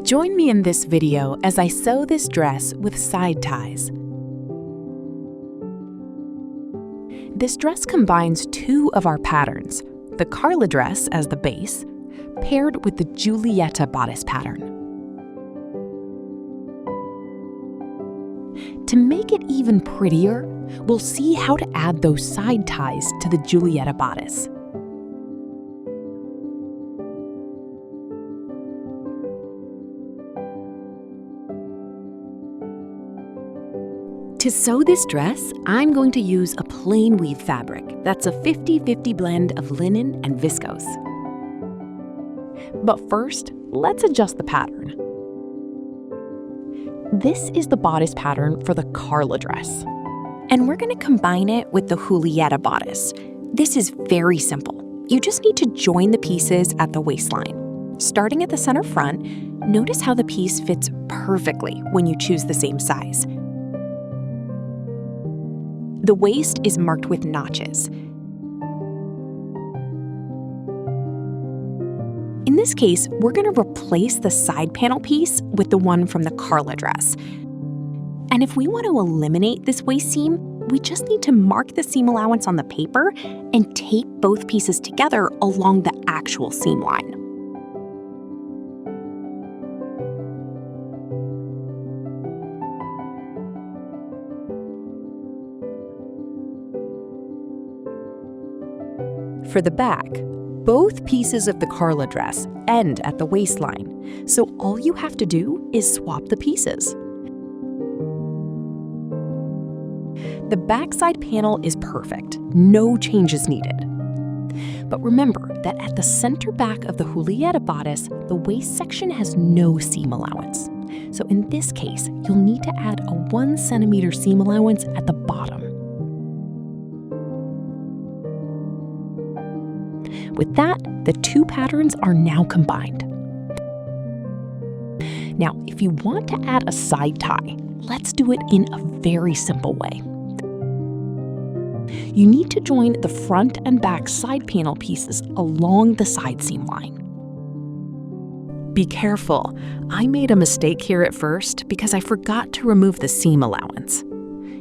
Join me in this video as I sew this dress with side ties. This dress combines two of our patterns, the Carla dress as the base, paired with the Julieta bodice pattern. To make it even prettier, we'll see how to add those side ties to the Julieta bodice. To sew this dress, I'm going to use a plain weave fabric that's a 50-50 blend of linen and viscose. But first, let's adjust the pattern. This is the bodice pattern for the Carla dress. And we're going to combine it with the Julieta bodice. This is very simple. You just need to join the pieces at the waistline. Starting at the center front, notice how the piece fits perfectly when you choose the same size. The waist is marked with notches. In this case, we're going to replace the side panel piece with the one from the Carla dress. And if we want to eliminate this waist seam, we just need to mark the seam allowance on the paper and tape both pieces together along the actual seam line. For the back, both pieces of the Carla dress end at the waistline, so all you have to do is swap the pieces. The backside panel is perfect, no changes needed. But remember that at the center back of the Julieta bodice, the waist section has no seam allowance. So in this case, you'll need to add a 1 centimeter seam allowance at the bottom. With that, the two patterns are now combined. Now, if you want to add a side tie, let's do it in a very simple way. You need to join the front and back side panel pieces along the side seam line. Be careful, I made a mistake here at first because I forgot to remove the seam allowance.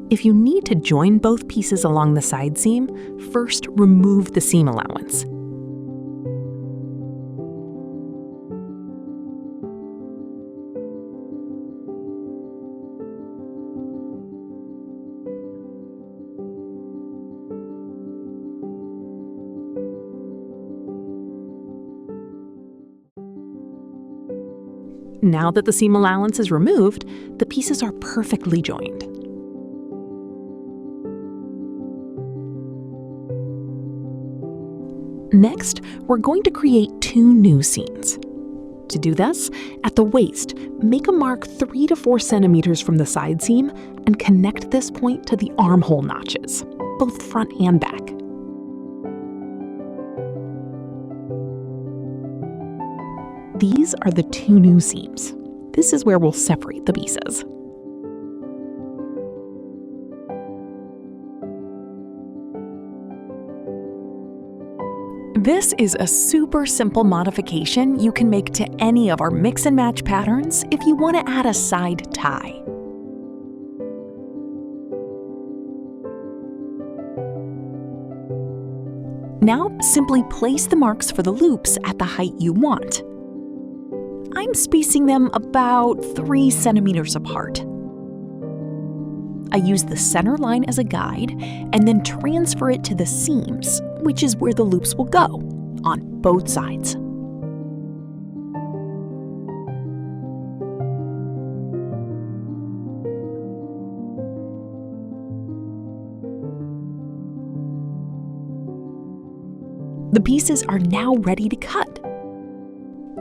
If you need to join both pieces along the side seam, first remove the seam allowance. Now that the seam allowance is removed, the pieces are perfectly joined. Next, we're going to create two new seams. To do this, at the waist, make a mark 3 to 4 centimeters from the side seam and connect this point to the armhole notches, both front and back. These are the two new seams. This is where we'll separate the pieces. This is a super simple modification you can make to any of our mix and match patterns if you want to add a side tie. Now, simply place the marks for the loops at the height you want. I'm spacing them about 3 centimeters apart. I use the center line as a guide and then transfer it to the seams, which is where the loops will go, on both sides. The pieces are now ready to cut.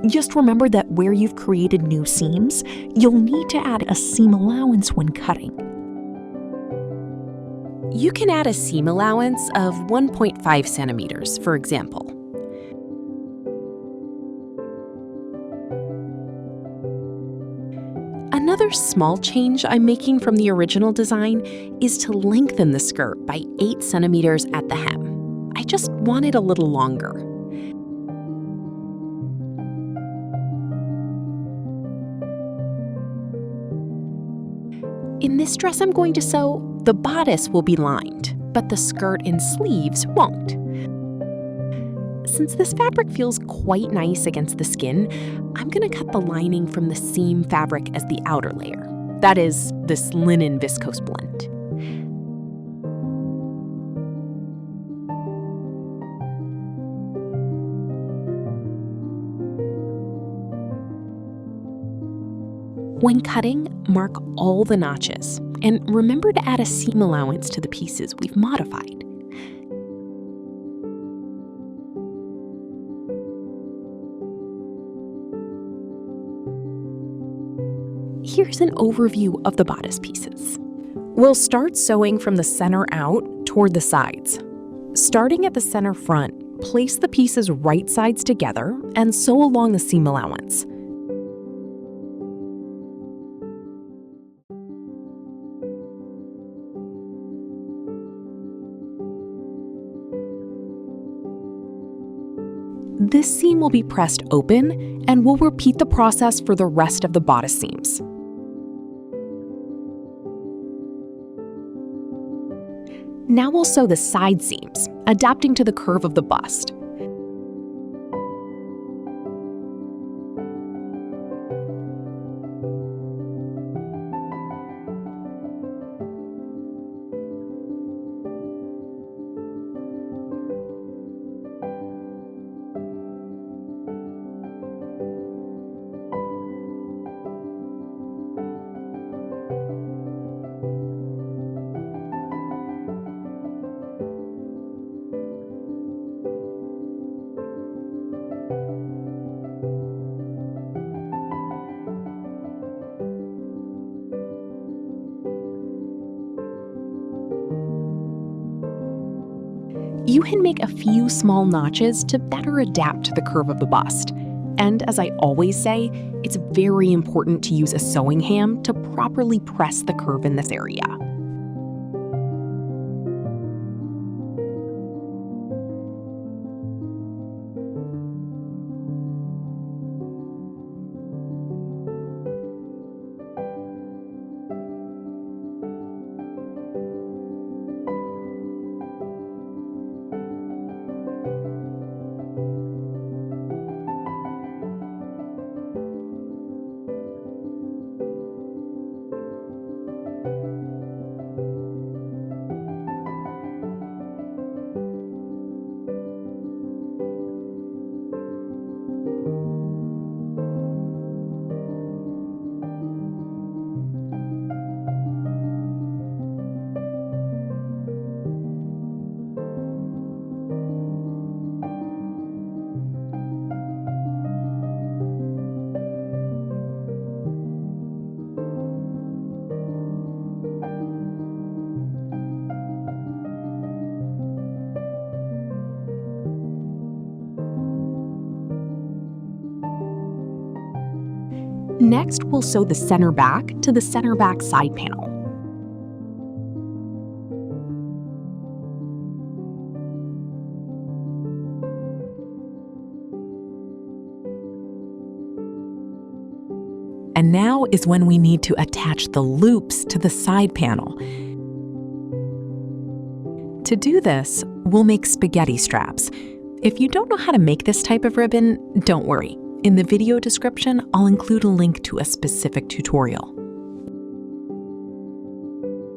Just remember that where you've created new seams, you'll need to add a seam allowance when cutting. You can add a seam allowance of 1.5 centimeters, for example. Another small change I'm making from the original design is to lengthen the skirt by 8 centimeters at the hem. I just want it a little longer. In this dress I'm going to sew, the bodice will be lined, but the skirt and sleeves won't. Since this fabric feels quite nice against the skin, I'm going to cut the lining from the seam fabric as the outer layer. That is, this linen-viscose blend. When cutting, mark all the notches, and remember to add a seam allowance to the pieces we've modified. Here's an overview of the bodice pieces. We'll start sewing from the center out toward the sides. Starting at the center front, place the pieces right sides together and sew along the seam allowance. This seam will be pressed open, and we'll repeat the process for the rest of the bodice seams. Now we'll sew the side seams, adapting to the curve of the bust. You can make a few small notches to better adapt to the curve of the bust. And as I always say, it's very important to use a sewing ham to properly press the curve in this area. Next, we'll sew the center back to the center back side panel. And now is when we need to attach the loops to the side panel. To do this, we'll make spaghetti straps. If you don't know how to make this type of ribbon, don't worry. In the video description, I'll include a link to a specific tutorial.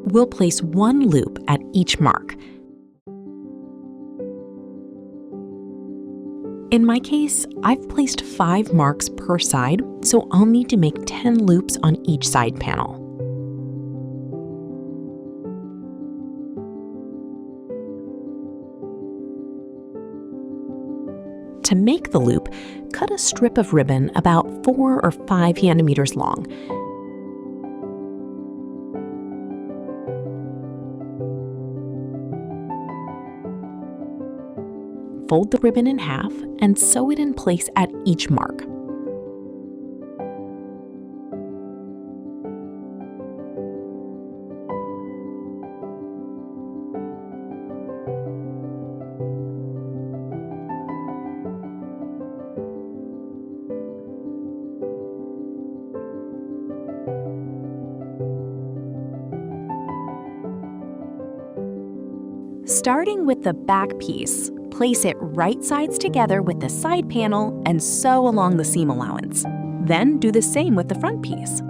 We'll place one loop at each mark. In my case, I've placed 5 marks per side, so I'll need to make 10 loops on each side panel. To make the loop, cut a strip of ribbon about 4 or 5 centimeters long. Fold the ribbon in half and sew it in place at each mark. Starting with the back piece, place it right sides together with the side panel and sew along the seam allowance. Then do the same with the front piece.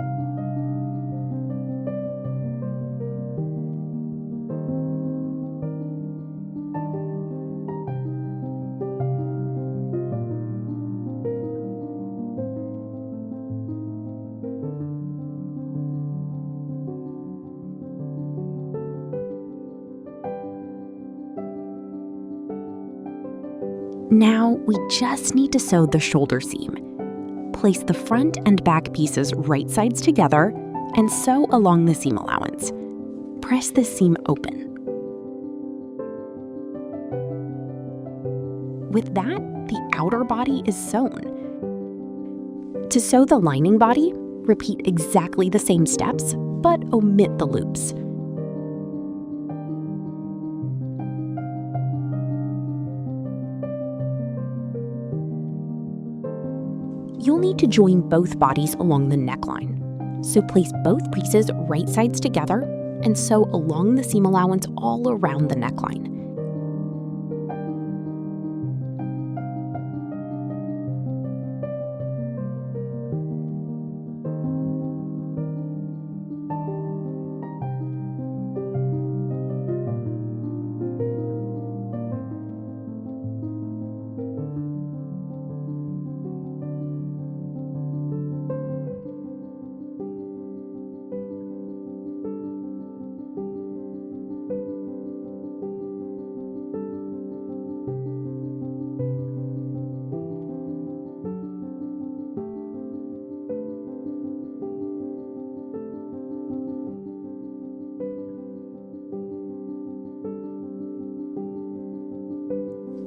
Now, we just need to sew the shoulder seam. Place the front and back pieces right sides together and sew along the seam allowance. Press the seam open. With that, the outer body is sewn. To sew the lining body, repeat exactly the same steps, but omit the loops. You'll need to join both bodies along the neckline. So place both pieces right sides together and sew along the seam allowance all around the neckline.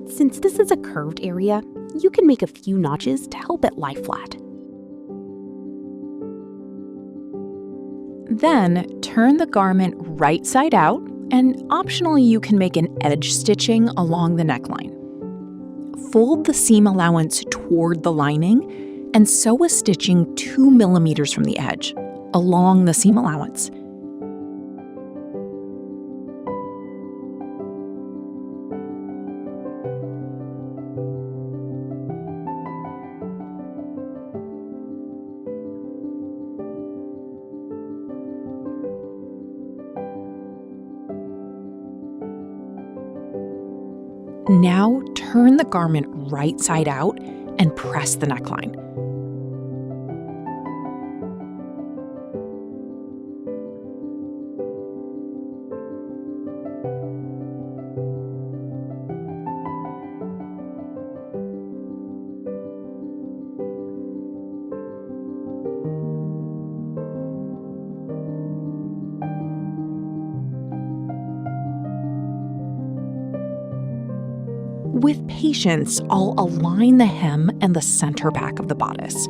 Since this is a curved area, you can make a few notches to help it lie flat. Then, turn the garment right side out, and optionally you can make an edge stitching along the neckline. Fold the seam allowance toward the lining and sew a stitching 2 millimeters from the edge, along the seam allowance. Now turn the garment right side out and press the neckline. With patience, I'll align the hem and the center back of the bodice.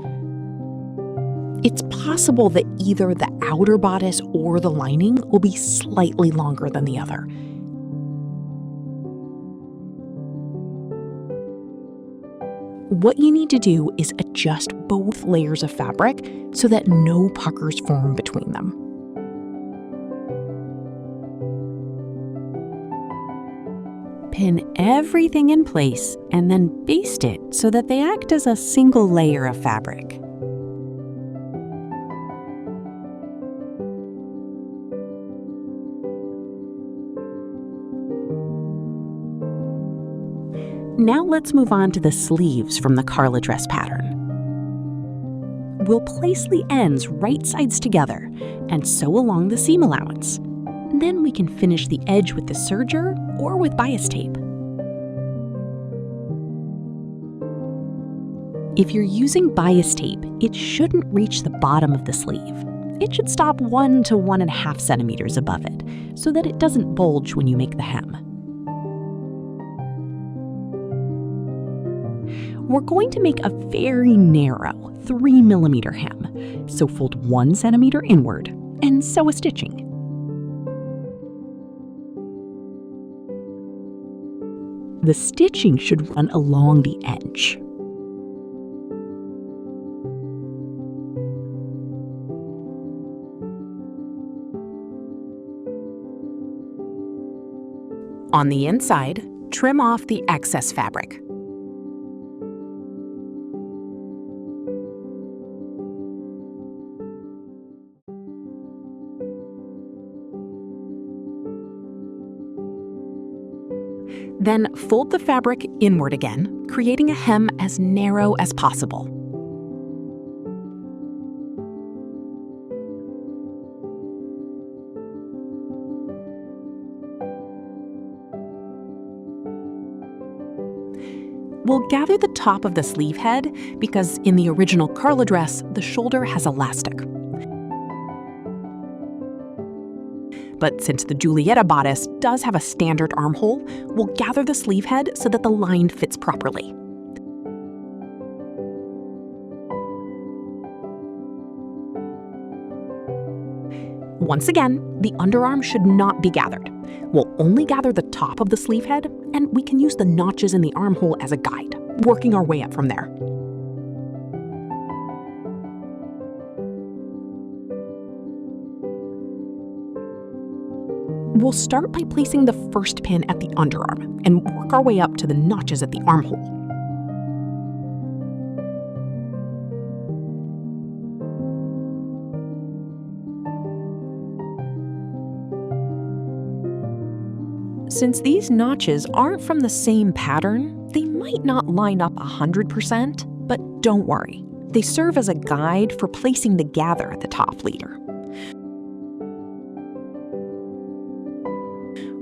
It's possible that either the outer bodice or the lining will be slightly longer than the other. What you need to do is adjust both layers of fabric so that no puckers form between them. Pin everything in place and then baste it so that they act as a single layer of fabric. Now let's move on to the sleeves from the Carla dress pattern. We'll place the ends right sides together and sew along the seam allowance. Then we can finish the edge with the serger or with bias tape. If you're using bias tape, it shouldn't reach the bottom of the sleeve. It should stop 1 to 1.5 centimeters above it, so that it doesn't bulge when you make the hem. We're going to make a very narrow 3 millimeter hem, so fold 1 centimeter inward and sew a stitching. The stitching should run along the edge. On the inside, trim off the excess fabric. Then fold the fabric inward again, creating a hem as narrow as possible. We'll gather the top of the sleeve head because in the original Carla dress, the shoulder has elastic. But since the Julieta bodice does have a standard armhole, we'll gather the sleeve head so that the line fits properly. Once again, the underarm should not be gathered. We'll only gather the top of the sleeve head, and we can use the notches in the armhole as a guide, working our way up from there. We'll start by placing the first pin at the underarm and work our way up to the notches at the armhole. Since these notches aren't from the same pattern, they might not line up 100%, but don't worry. They serve as a guide for placing the gather at the top later.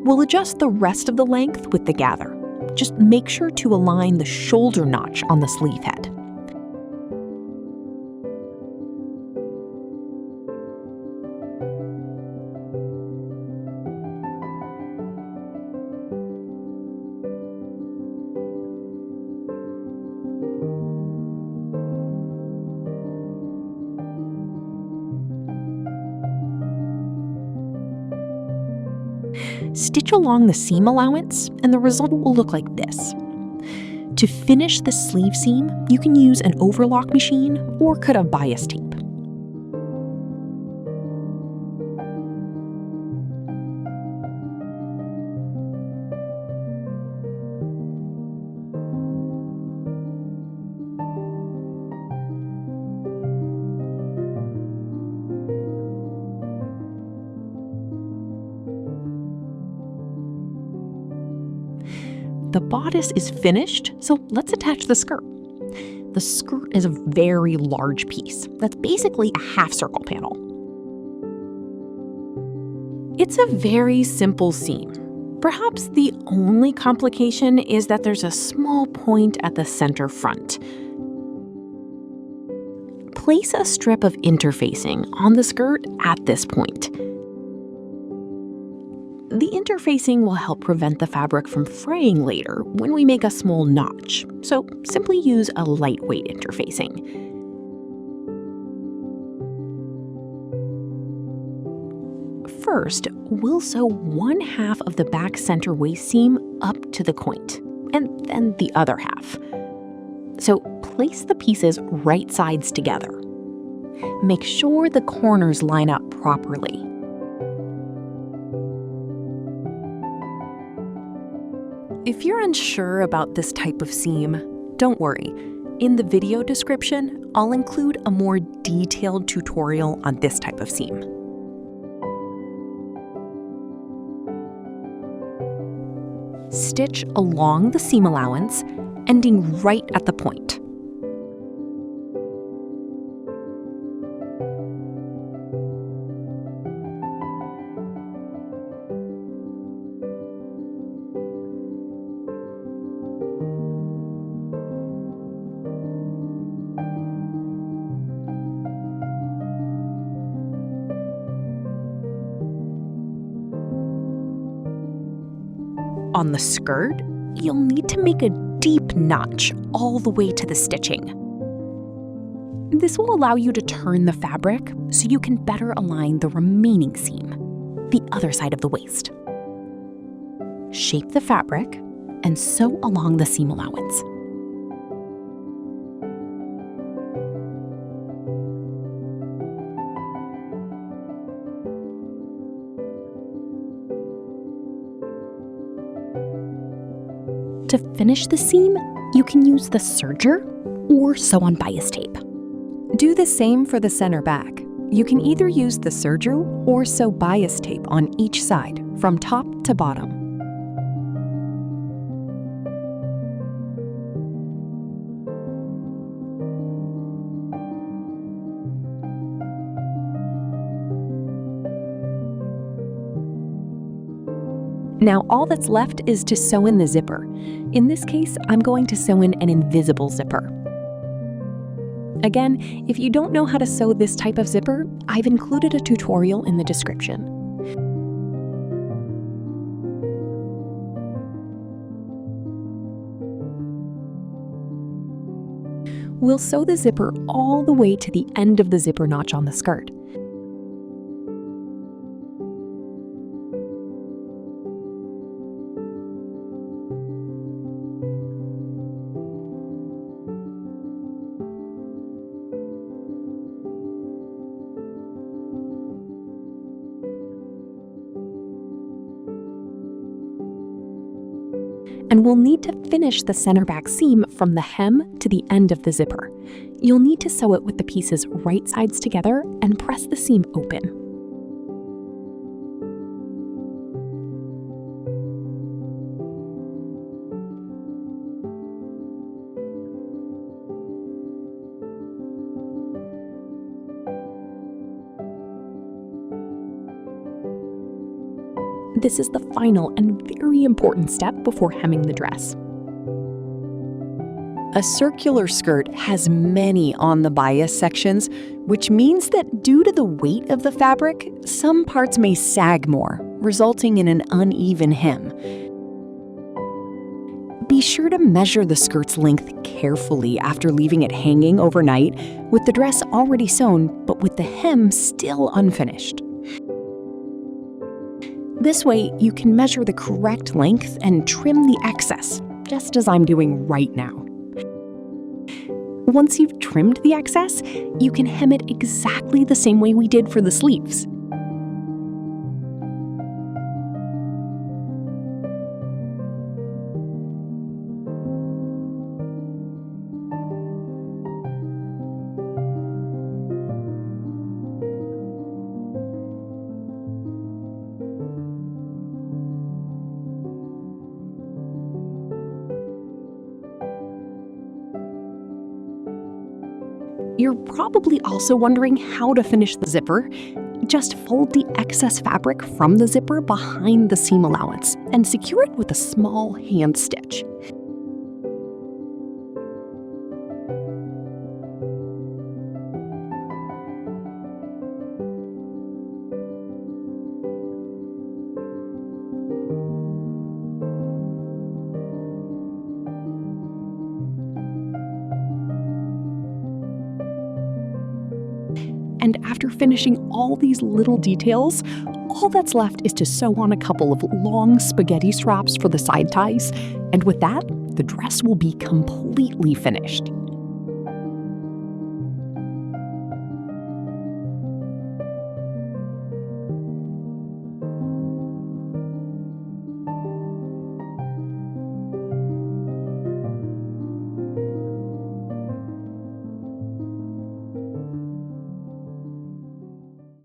We'll adjust the rest of the length with the gather. Just make sure to align the shoulder notch on the sleeve head. Stitch along the seam allowance, and the result will look like this. To finish the sleeve seam, you can use an overlock machine or cut a bias tape. The bodice is finished, so let's attach the skirt. The skirt is a very large piece. That's basically a half circle panel. It's a very simple seam. Perhaps the only complication is that there's a small point at the center front. Place a strip of interfacing on the skirt at this point. The interfacing will help prevent the fabric from fraying later when we make a small notch, so simply use a lightweight interfacing. First, we'll sew 1/2 of the back center waist seam up to the point, and then the other half. So place the pieces right sides together. Make sure the corners line up properly. If you're unsure about this type of seam, don't worry. In the video description, I'll include a more detailed tutorial on this type of seam. Stitch along the seam allowance, ending right at the point. On the skirt, you'll need to make a deep notch all the way to the stitching. This will allow you to turn the fabric so you can better align the remaining seam, the other side of the waist. Shape the fabric and sew along the seam allowance. To finish the seam, you can use the serger or sew on bias tape. Do the same for the center back. You can either use the serger or sew bias tape on each side, from top to bottom. Now all that's left is to sew in the zipper. In this case, I'm going to sew in an invisible zipper. Again, if you don't know how to sew this type of zipper, I've included a tutorial in the description. We'll sew the zipper all the way to the end of the zipper notch on the skirt. And we'll need to finish the center back seam from the hem to the end of the zipper. You'll need to sew it with the pieces right sides together and press the seam open. This is the final and very important step before hemming the dress. A circular skirt has many on the bias sections, which means that due to the weight of the fabric, some parts may sag more, resulting in an uneven hem. Be sure to measure the skirt's length carefully after leaving it hanging overnight, with the dress already sewn but with the hem still unfinished. This way, you can measure the correct length and trim the excess, just as I'm doing right now. Once you've trimmed the excess, you can hem it exactly the same way we did for the sleeves. You're probably also wondering how to finish the zipper. Just fold the excess fabric from the zipper behind the seam allowance and secure it with a small hand stitch. And after finishing all these little details, all that's left is to sew on a couple of long spaghetti straps for the side ties, and with that, the dress will be completely finished.